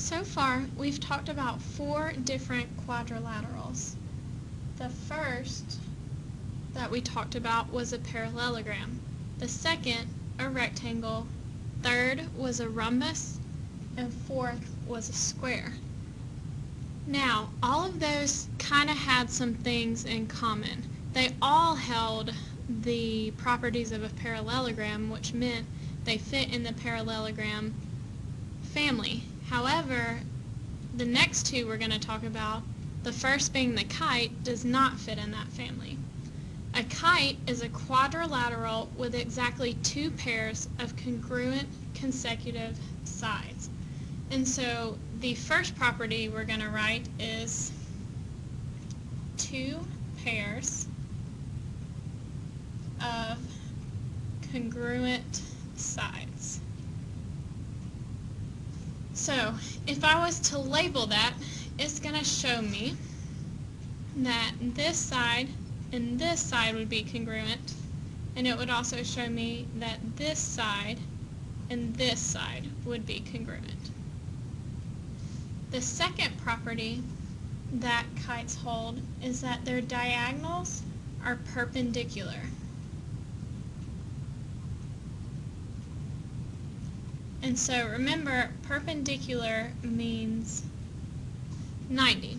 So far, we've talked about 4 different quadrilaterals. The first that we talked about was a parallelogram. The second, a rectangle. Third was a rhombus. And fourth was a square. Now, all of those kind of had some things in common. They all held the properties of a parallelogram, which meant they fit in the parallelogram family. However, the next two we're going to talk about, the first being the kite, does not fit in that family. A kite is a quadrilateral with exactly 2 pairs of congruent consecutive sides. And so the first property we're going to write is 2 pairs of congruent sides. So if I was to label that, it's going to show me that this side and this side would be congruent, and it would also show me that this side and this side would be congruent. The second property that kites hold is that their diagonals are perpendicular. And so remember, perpendicular means 90.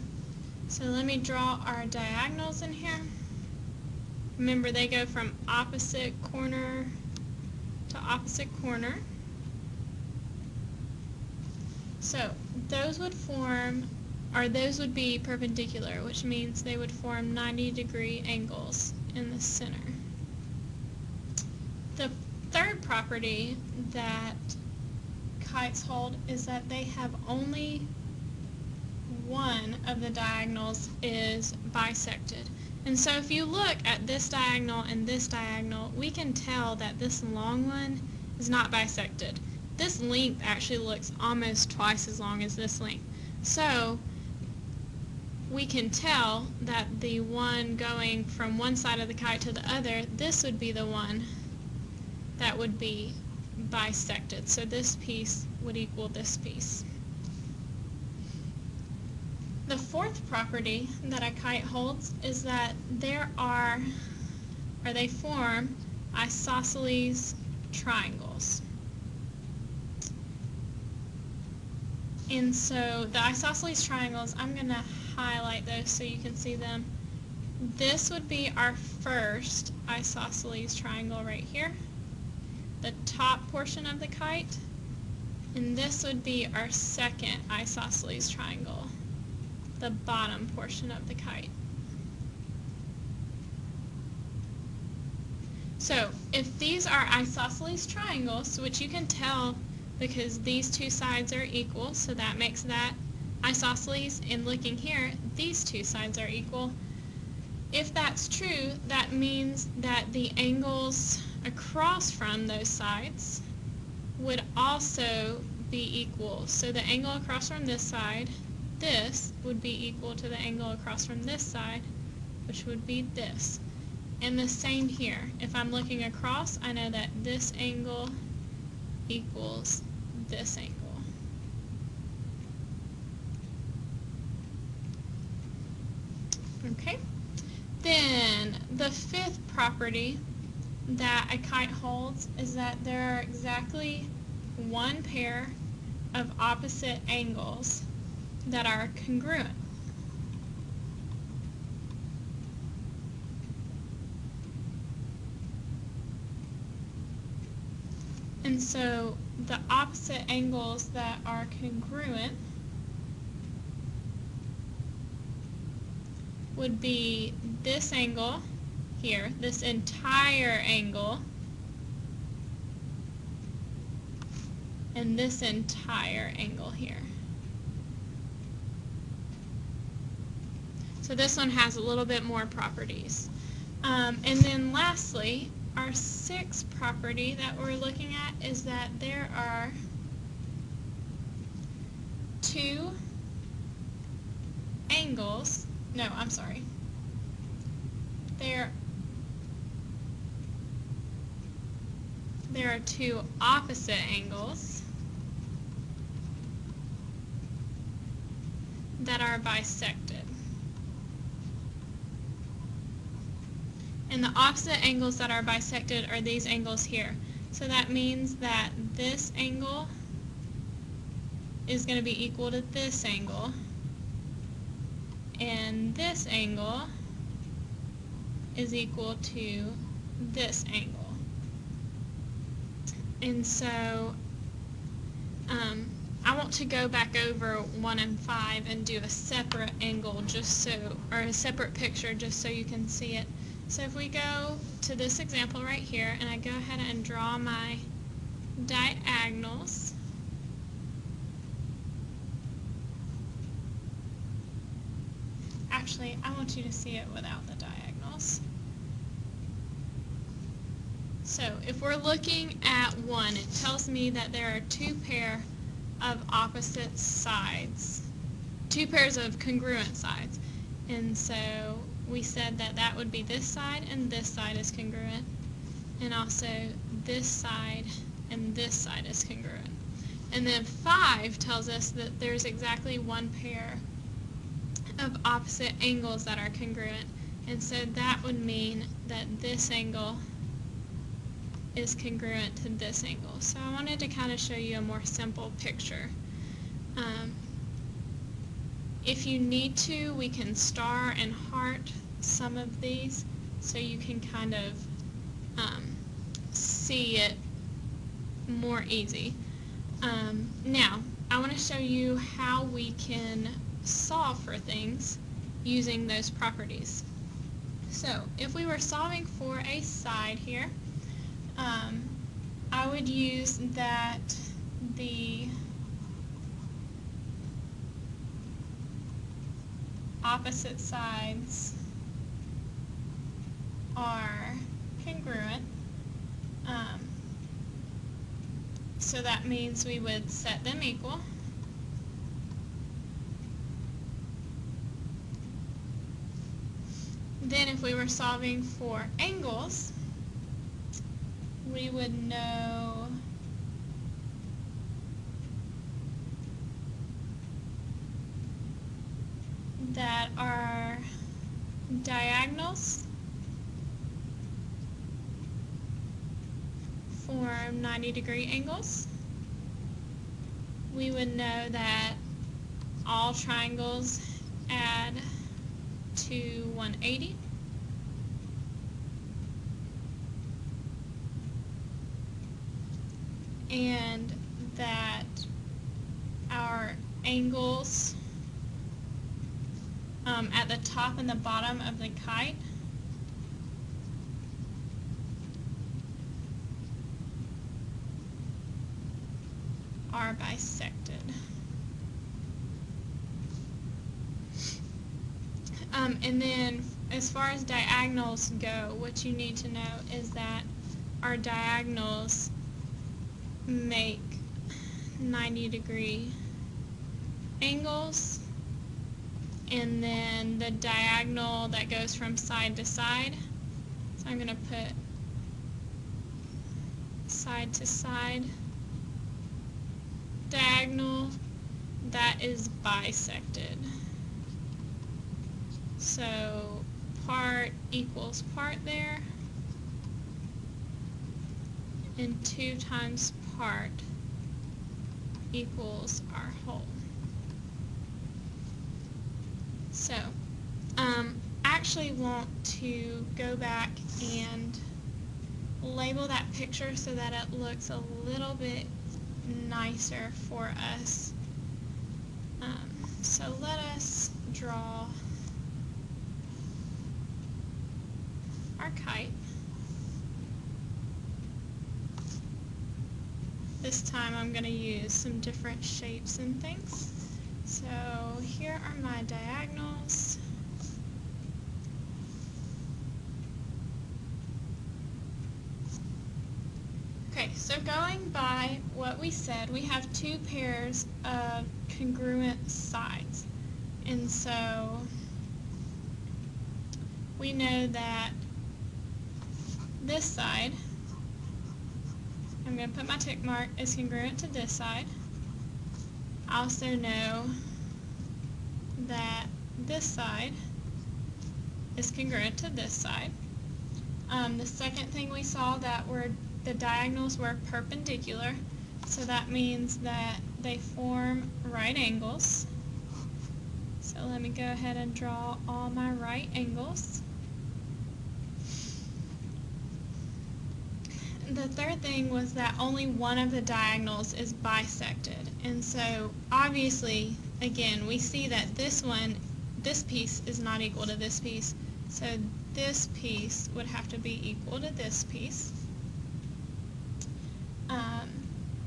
So let me draw our diagonals in here. Remember, they go from opposite corner to opposite corner. So those would form, or those would be perpendicular, which means they would form 90-degree angles in the center. The third property that kites hold is that they have only one of the diagonals is bisected. And so if you look at this diagonal and this diagonal, we can tell that this long one is not bisected. This length actually looks almost twice as long as this length. So we can tell that the one going from one side of the kite to the other, this would be the one that would be bisected. So this piece would equal this piece. The fourth property that a kite holds is that they form isosceles triangles. And so the isosceles triangles, I'm going to highlight those so you can see them. This would be our first isosceles triangle right here, the top portion of the kite, and this would be our second isosceles triangle, the bottom portion of the kite. So if these are isosceles triangles, which you can tell because these two sides are equal, so that makes that isosceles, and looking here, these two sides are equal. If that's true, that means that the angles across from those sides would also be equal. So the angle across from this side, this, would be equal to the angle across from this side, which would be this. And the same here. If I'm looking across, I know that this angle equals this angle. Okay? Then the fifth property that a kite holds is that there are exactly one pair of opposite angles that are congruent. And so the opposite angles that are congruent would be this angle here, this entire angle, and this entire angle here. So this one has a little bit more properties. And then lastly, our sixth property that we're looking at is that there are two angles, no, I'm sorry, there are two opposite angles that are bisected. And the opposite angles that are bisected are these angles here. So that means that this angle is going to be equal to this angle, and this angle is equal to this angle. And so I want to go back over 1 and 5 and do a separate angle or a separate picture just so you can see it. So if we go to this example right here and I go ahead and draw my diagonals, actually I want you to see it without the diagonals. So if we're looking at 1, it tells me that there are two pair of opposite sides, two pairs of congruent sides. And so we said that that would be this side and this side is congruent, and also this side and this side is congruent. And then 5 tells us that there's exactly one pair of opposite angles that are congruent, and so that would mean that this angle is congruent to this angle. So I wanted to kind of show you a more simple picture. If you need to, we can star and heart some of these so you can kind of see it more easy. Now, I want to show you how we can solve for things using those properties. So, if we were solving for a side here, I would use that the opposite sides are congruent. So that means we would set them equal. Then if we were solving for angles, we would know that our diagonals form 90-degree angles. We would know that all triangles add to 180. And that our angles at the top and the bottom of the kite are bisected. And then as far as diagonals go, what you need to know is that our diagonals make 90-degree angles, and then the diagonal that goes from side to side, so I'm going to put side to side diagonal, that is bisected. So part equals part there, and 2 times part equals our whole. So, I actually want to go back and label that picture so that it looks a little bit nicer for us. So let us draw our kite. This time I'm going to use some different shapes and things. So here are my diagonals. Okay, so going by what we said, we have 2 pairs of congruent sides. And so we know that this side, I'm going to put my tick mark, is congruent to this side. I also know that this side is congruent to this side. The second thing we saw that the diagonals were perpendicular, so that means that they form right angles. So let me go ahead and draw all my right angles. The third thing was that only one of the diagonals is bisected. And so obviously, again, we see that this piece is not equal to this piece. So this piece would have to be equal to this piece.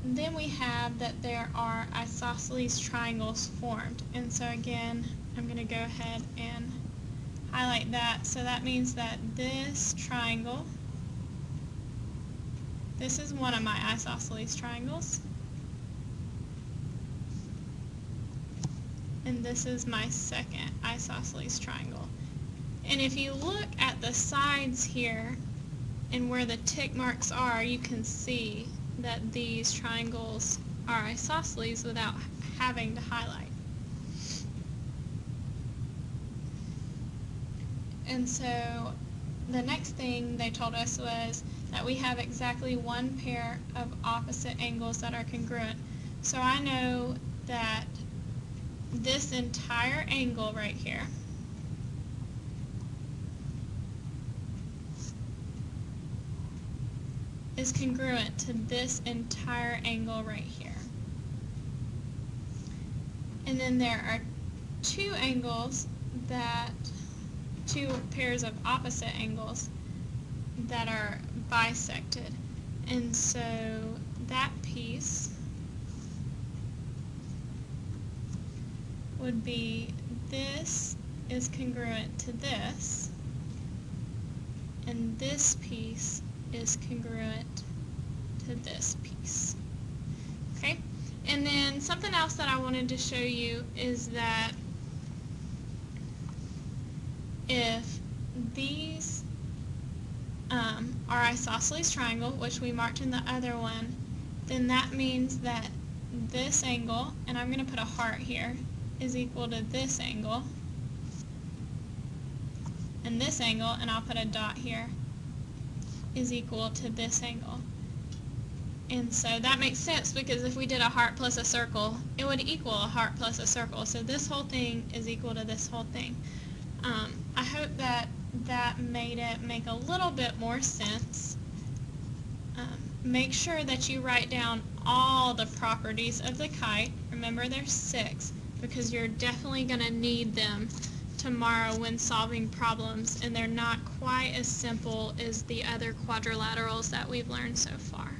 Then we have that there are isosceles triangles formed. And so again, I'm going to go ahead and highlight that. So that means that this triangle, this is one of my isosceles triangles. And this is my second isosceles triangle. And if you look at the sides here and where the tick marks are, you can see that these triangles are isosceles without having to highlight. And so the next thing they told us was that we have exactly one pair of opposite angles that are congruent. So I know that this entire angle right here is congruent to this entire angle right here. And then there are two pairs of opposite angles that are bisected. And so that piece would be this is congruent to this, and this piece is congruent to this piece. Okay? And then something else that I wanted to show you is that if these are isosceles triangle, which we marked in the other one, then that means that this angle, and I'm going to put a heart here, is equal to this angle, and this angle, and I'll put a dot here, is equal to this angle. And so that makes sense because if we did a heart plus a circle, it would equal a heart plus a circle. So this whole thing is equal to this whole thing. I hope that made it make a little bit more sense. Make sure that you write down all the properties of the kite. Remember there's 6 because you're definitely going to need them tomorrow when solving problems, and they're not quite as simple as the other quadrilaterals that we've learned so far.